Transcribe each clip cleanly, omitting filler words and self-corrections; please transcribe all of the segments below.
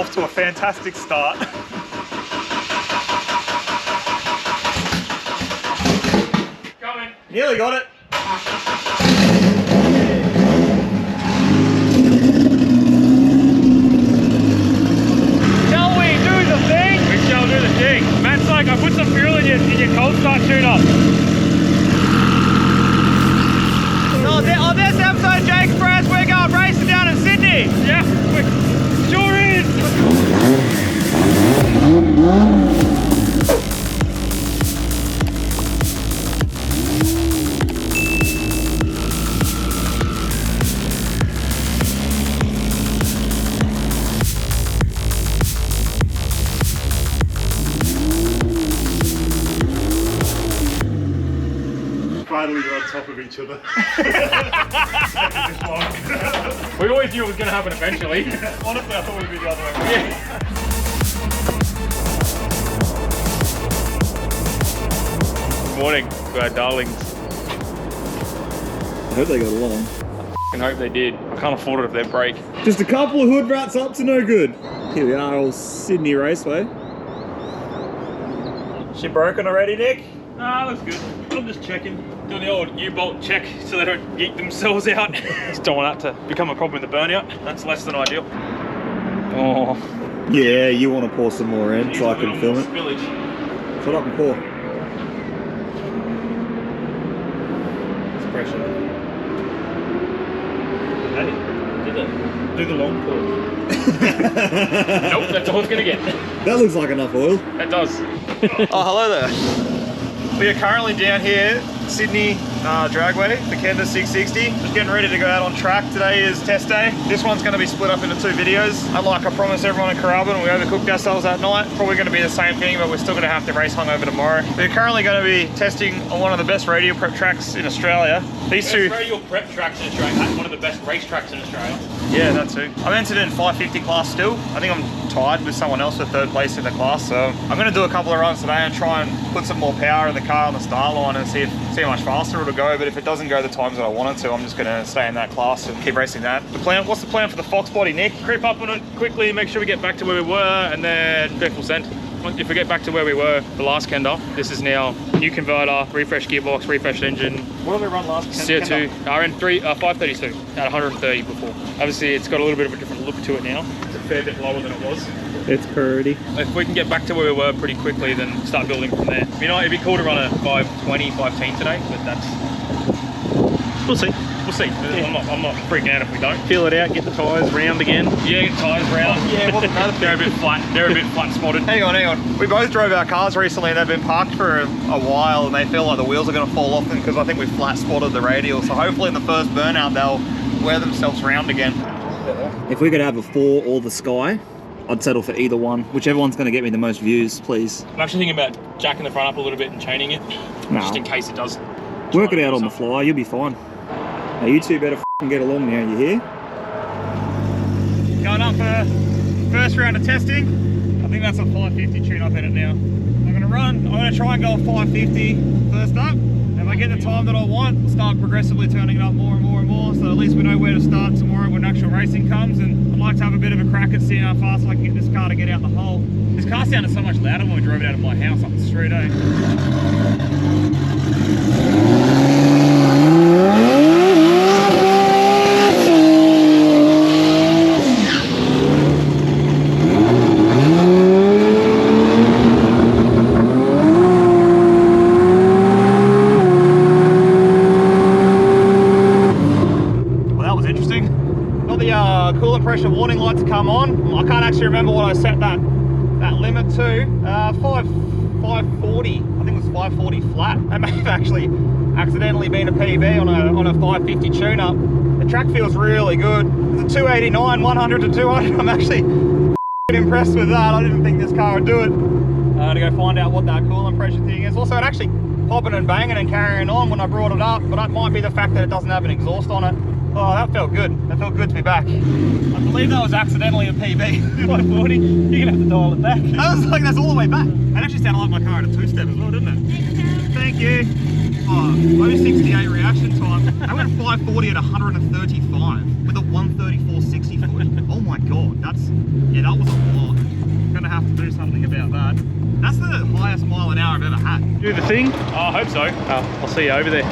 off to a fantastic start. Coming. Nearly got it. Shall we do the thing? We shall do the thing. Matt's like, I put some fuel in your cold start tune-up. So on this episode, Jake's Press, we're going racing down in Sydney. Yeah, sure is. Finally, we're on top of each other. We always knew it was going to happen eventually. Honestly, I thought it would be the other way around. Yeah. Good morning to our darlings. I hope they got along. I hope they did. I can't afford it if they break. Just a couple of hood rats up to no good. Here we are, old Sydney Raceway. She broken already, Nick? Nah, looks good. I'm just checking. Doing the old U-bolt check so they don't yeet themselves out. Just don't want that to become a problem in the burnout. That's less than ideal. Oh. Yeah, you want to pour some more in so I can film it. Spillage. Shut up and pour. It's pressure. Hey, do the long pour. Nope, that's all it's gonna get. That looks like enough oil. That does. Oh, hello there. We are currently down here, Sydney Dragway, the Kenda 660. Just getting ready to go out on track. Today is test day. This one's going to be split up into 2 videos. Unlike I promised everyone in Carrabin, we overcooked ourselves that night. Probably going to be the same thing, but we're still going to have to race hungover tomorrow. We're currently going to be testing on one of the best radial prep tracks in Australia. These two... Radial prep tracks in Australia, one of the best race tracks in Australia. Yeah, that too. I'm entered in 550 class still. I think I'm tied with someone else for 3rd place in the class, so I'm going to do a couple of runs today and try and put some more power in the car on the start line and see how much faster it'll go. But if it doesn't go the times that I want it to, I'm just going to stay in that class and keep racing that. What's the plan for the FOXBODY, Nick? Creep up on it quickly, make sure we get back to where we were, and then go full send. If we get back to where we were the last Kenda, this is now new converter, refreshed gearbox, refreshed engine. What did we run last CO2, RN3, 532 at 130 before. Obviously, it's got a little bit of a different look to it now. It's a fair bit lower than it was. It's pretty. If we can get back to where we were pretty quickly, then start building from there. You know, it'd be cool to run a 520, 510 today, but that's... We'll see. We'll see. Yeah. I'm not freaking out if we don't. Feel it out, get the tyres round again. Yeah, get tyres round. Oh, yeah, wasn't that They're a bit flat. They're a bit flat spotted. Hang on. We both drove our cars recently and they've been parked for a while and they feel like the wheels are going to fall off them because I think we flat spotted the radial. So hopefully in the first burnout they'll wear themselves round again. If we could have a 4 or the Sky, I'd settle for either one. Whichever one's going to get me the most views, please. I'm actually thinking about jacking the front up a little bit and chaining it. No. Just in case it does. Work it out on the fly, you'll be fine. Now you two better get along now, you hear? Going up for first round of testing. I think that's a 550 tune up in it now. I'm going to try and go 550 first up. If I get the time that I want, I'll start progressively turning it up more and more and more, so at least we know where to start tomorrow when actual racing comes. And I'd like to have a bit of a crack at seeing how fast I can get this car to get out the hole. This car sounded so much louder when we drove it out of my house up the street, eh? Pressure warning light to come on. I can't actually remember what I set that limit to. 540. I think it was 540 flat. That may have actually accidentally been a PB on a 550 tune-up. The track feels really good. It's a 289, 100 to 200. I'm actually impressed with that. I didn't think this car would do it. To go find out what that coolant pressure thing is. Also, it actually popping and banging and carrying on when I brought it up, but that might be the fact that it doesn't have an exhaust on it. Oh, that felt good. That felt good to be back. I believe that was accidentally a PB. 540. You're gonna have to dial it back. That's all the way back. That actually sounded like my car at a 2-step as well, didn't it? Thank you. Oh, low 68 reaction time. I went 540 at 135 with a 134 60 foot. Oh my god, that was a lot. Do the thing? Oh, I hope so. I'll see you over there.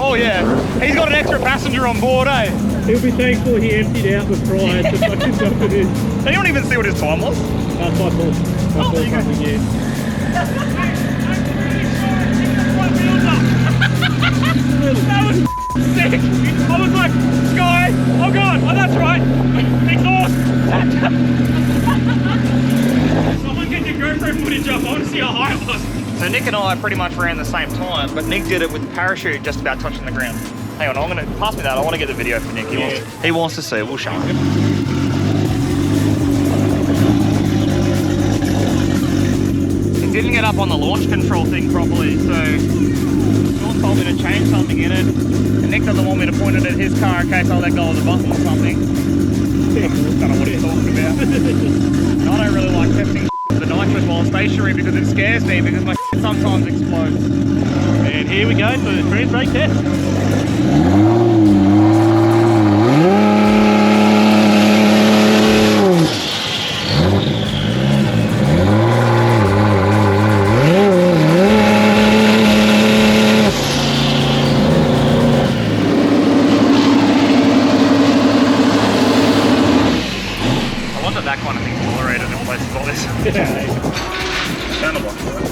Oh yeah, he's got an extra passenger on board, eh? He'll be thankful he emptied out the prior to fucking dump it in. Did anyone even see what his time was? That's my fault. My fault, yeah. That was sick. I was like, Sky, oh god, oh that's right, exhaust. Someone get your GoPro footage up, I want to see how high it was. So Nick and I pretty much ran the same time, but Nick did it with the parachute just about touching the ground. Hang on, I'm gonna pass me that. I want to get the video for Nick. He wants to see it. We'll show him. He didn't get up on the launch control thing properly, so Sean told me to change something in it. And Nick doesn't want me to point it at his car in case I let go of the button or something. I don't know what he's talking about. And I don't really like testing the nitrous while stationary because it scares me because my sometimes explodes. And here we go for the cruise brake test. I wonder that kind of thing's tolerated in places like this. Channel box, right?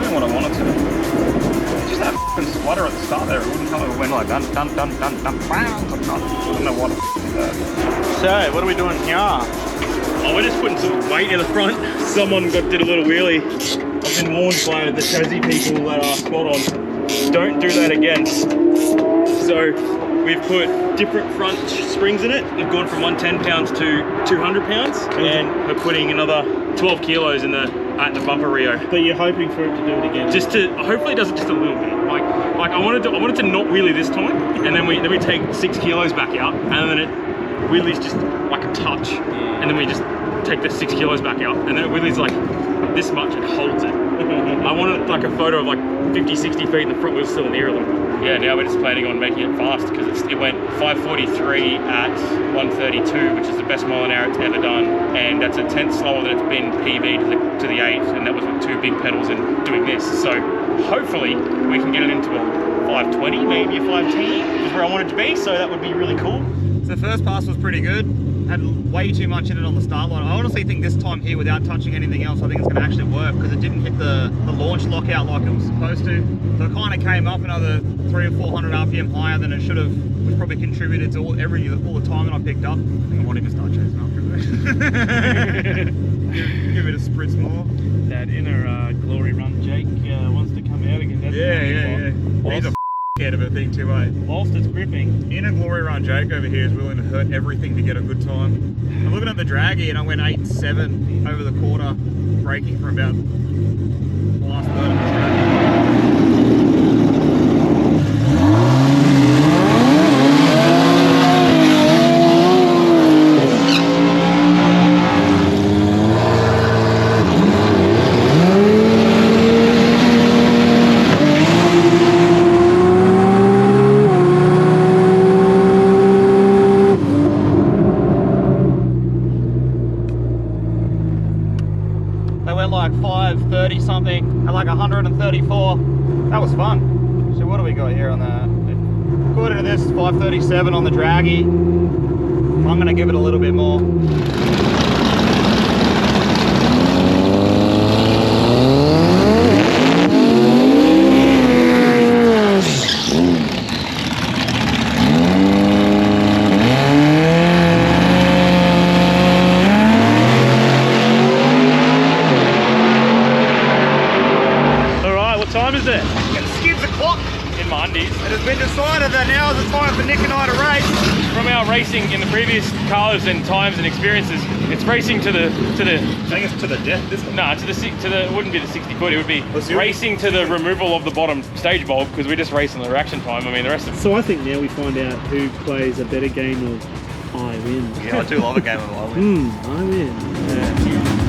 Doing what I wanted to. Just that f***ing sputter at the start there, it wouldn't come over when like dun dun dun dun dun bang. I don't know what the f*** is that. So, what are we doing here? Oh, we're just putting some weight in the front. Someone did a little wheelie. I've been warned by the Chazzy people that are spot on. Don't do that again. So, we've put different front springs in it. They've gone from 110 pounds to 200 pounds. And we're putting another 12 kilos in at the bumper Rio. But you're hoping for it to do it again? Just to, hopefully it does it just a little bit. Like I wanted to not wheelie this time, and then we take 6 kilos back out, and then it wheelies just like a touch, and then we just take the 6 kilos back out, and then it wheelies like this much and holds it. I wanted like a photo of like 50-60 feet and the front wheel's still in the air a little bit. Yeah, now we're just planning on making it fast because it went 5:43 at 1:32, which is the best mile an hour it's ever done, and that's a tenth slower than it's been PB to the 8, and that was with 2 big pedals and doing this. So hopefully we can get it into a 5:20, maybe a 5:10 is where I want it to be. So that would be really cool. So the first pass was pretty good. Had way too much in it on the start line. I honestly think this time here, without touching anything else, I think it's going to actually work because it didn't hit the launch lockout like it was supposed to. So it kind of came up another 300 or 400 RPM higher than it should have, which probably contributed to all the time that I picked up. I think I might even start chasing after it. Give it a spritz more. That inner glory run Jake wants to come out again. That's Yeah. He's a scared of a thing too, eh? Whilst it's gripping. In a glory run, Jake over here is willing to hurt everything to get a good time. I'm looking at the draggy and I went 8.7 over the quarter, braking for about the last third of the track. Like 530 something at like 134. That was fun. So what do we got here on that? According to this, 537 on the draggy. I'm gonna give it a little bit more. It has been decided that now is the time for Nick and I to race. From how racing in the previous cars and times and experiences, it's racing to the. I think it's to the death this time. No, to the. It wouldn't be the 60 foot. It would be Let's do it. racing to the removal of the bottom stage bulb because we just race on the reaction time. I mean, the rest of. So I think now we find out who plays a better game of I win. Yeah, I do love a game of I win. I win.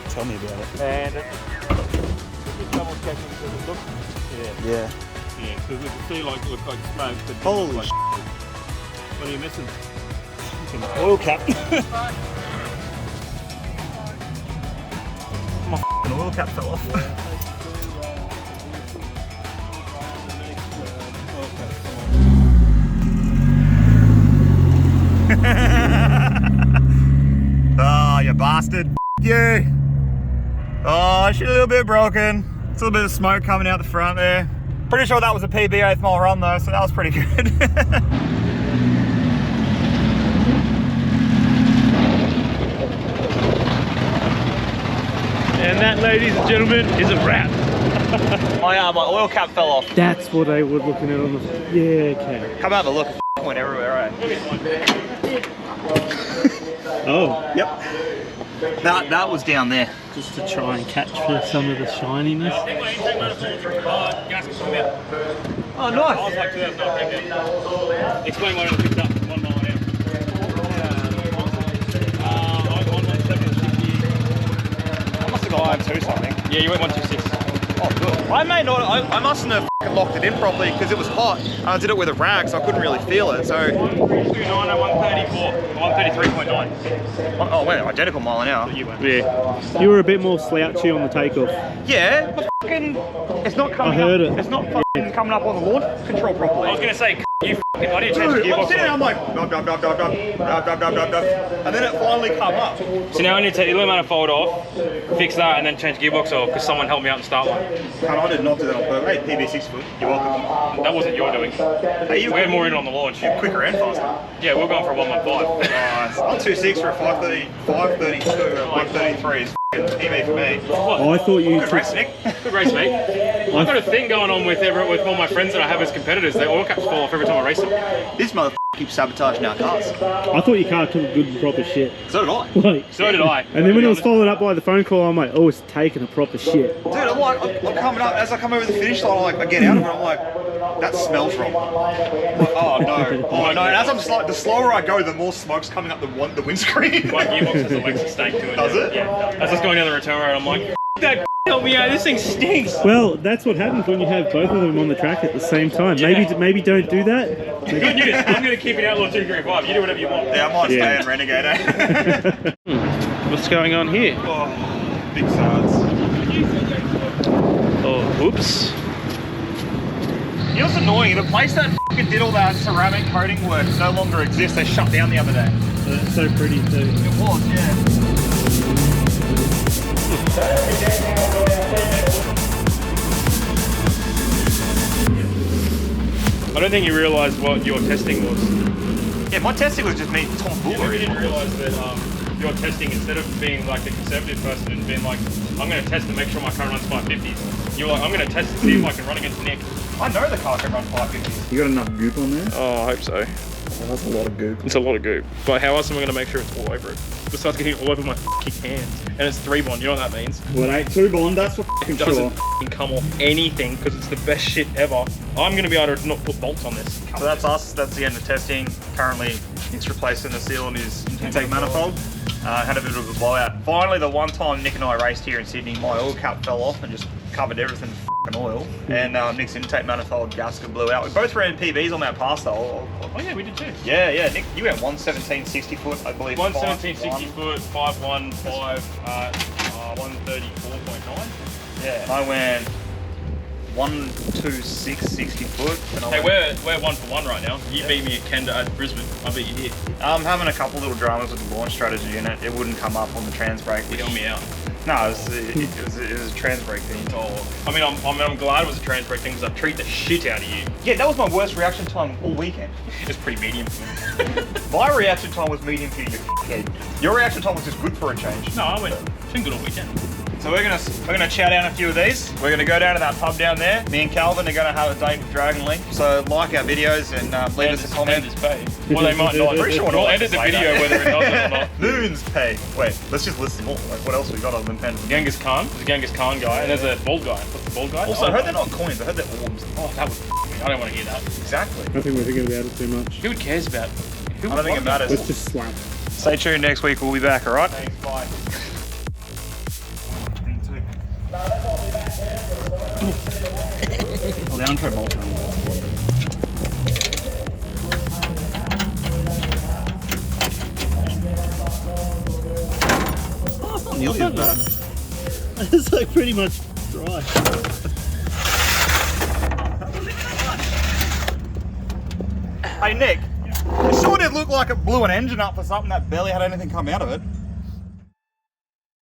Tell me about it. And just double checking because it looks. Yeah. Yeah, because we can see like it looks like smoke. But it Holy looks like, what are you missing? Oil cap. My f***ing oil cap fell off. Oh, you bastard. You. Oh, she's a little bit broken. It's a little bit of smoke coming out the front there. Pretty sure that was a PB 8th mile run though, so that was pretty good. And that, ladies and gentlemen, is a wrap. my oil cap fell off. That's what I was looking at on the. Yeah, okay. Come have a look. It went everywhere, right? Oh, Yep. That was down there. just to try and catch for some of the shininess. Oh, nice. I was like 2009. Explain why it picked up 1 mile an hour. I must have got 1.2 something. Yeah, you went 126. Oh, good. I may not. I mustn't have locked it in properly because it was hot. I did it with a rag, so I couldn't really feel it. So. 134, 133.9. Oh, wait, identical mile an hour. Yeah. You were a bit more slouchy on the takeoff. Yeah, but fucking, it's not coming I heard up. it. It's not fucking coming up on the launch control properly. I was gonna say, you fucking, I didn't change the Dude, I'm gearbox. sitting there, I'm like, dub, dub, dub, dub, dub, dub, dub, dub, dub, dub, and then it finally come up. So now I need to take the manifold off, fix that, and then change the gearbox off because someone helped me out and start one. And I did not do that on purpose. Hey, PB 6 foot, you're welcome. That wasn't your doing. Hey, you We're more in on the launch. quicker and faster. Yeah, we're going for a 115. Nice. 126 for a 530, 532, or 133 is f***ing PB for me. Oh, I thought you Good race, Nick. Good race, mate. I've got a thing going on with all my friends that I have as competitors. Their oil caps fall off every time I race them. This motherfucker keeps sabotaging our cars. I thought your car took good and proper shit. So did I. Like, So did I. and then when it was followed up by the phone call, I'm like, oh, it's taking a proper shit. Dude, I'm like, I'm coming up, as I come over the finish line, I get out of it, I'm like, that smells wrong. I'm like, oh no, oh no. And as I'm the slower I go, the more smoke's coming up the windscreen. My gearbox has a Lexus stank to it. Does it? Yeah. As I was going down the return road, I'm like, F that help me out, this thing stinks. Well, that's what happens when you have both of them on the track at the same time. Yeah. Maybe don't do that. Good news, I'm going to keep it outlaw 235. You do whatever you want. Yeah, I might Yeah. stay in Renegade, eh? What's going on here? Oh, big sides. Oh, whoops. You know what's annoying? The place that f***ing did all that ceramic coating work no longer exists. They shut down the other day. That's so pretty too. It was, yeah. I don't think you realised what your testing was. Yeah, my testing was just me Maybe you tomfoolery. didn't realise that your testing, instead of being like the conservative person and being like, I'm going to test to make sure my car runs 550s, you were like, I'm going to test to see if I can run against Nick. I know the car can run 550s. You got enough goop on there? Oh, I hope so. Well, that's a lot of goop. It's a lot of goop. But how else am I going to make sure it's all over it? Besides getting it all over my fucking hands. And it's 3-bond, you know what that means? Well, it ain't 2 bond, that's for fucking It doesn't sure. fucking come off anything because it's the best shit ever. I'm going to be able to not put bolts on this. So that's us. That's the end of testing. Currently, Nick's replacing the seal on his intake manifold. Had a bit of a blowout. Finally, the one time Nick and I raced here in Sydney, my oil cap fell off and just covered everything in f***ing oil. And Nick's intake manifold gasket blew out. We both ran PBs on that pass though. Oh yeah, we did too. Yeah, Nick, you went 117 60 foot, I believe. 117 60 foot, 515, 134.9. Yeah, and I went 126 60 foot. And I Hey, went, we're 1 for 1 right now. You beat me at Kenda at Brisbane. I beat you here. I'm having a couple little dramas with the launch strategy, and it wouldn't come up on the trans brake. You helped me out. No, it was a trans brake thing. Oh, I mean, I'm glad it was a trans brake thing because I treat the shit out of you. Yeah, that was my worst reaction time all weekend. It's pretty medium for me. My reaction time was medium for you, you head. Your reaction time was just good for a change. No, it's been good all weekend. So we're gonna chow down a few of these. We're gonna go down to that pub down there. Me and Calvin are gonna have a date with Dragon Link. So like our videos and leave us a comment. Enders pay. Well, they might not. Pretty sure we'll edit the video whether it does it or not. Moons pay. Wait, let's just list them all. Like, what else we got other than pens? Genghis Khan. There's a Genghis Khan guy, and there's a bald guy. What's the bald guy? Also, I heard they're not coins. I heard they're orbs. Oh, that would me. I don't want to hear that. Exactly. I think we're thinking about it too much. Who cares about? Who I don't think it matters. Let's just slap. Stay tuned next week. We'll be back. All right. Thanks. Bye. Oh, the Untro bolt. Nearly as bad. It's like pretty much dry. Hey Nick, it sure did look like it blew an engine up for something that barely had anything come out of it.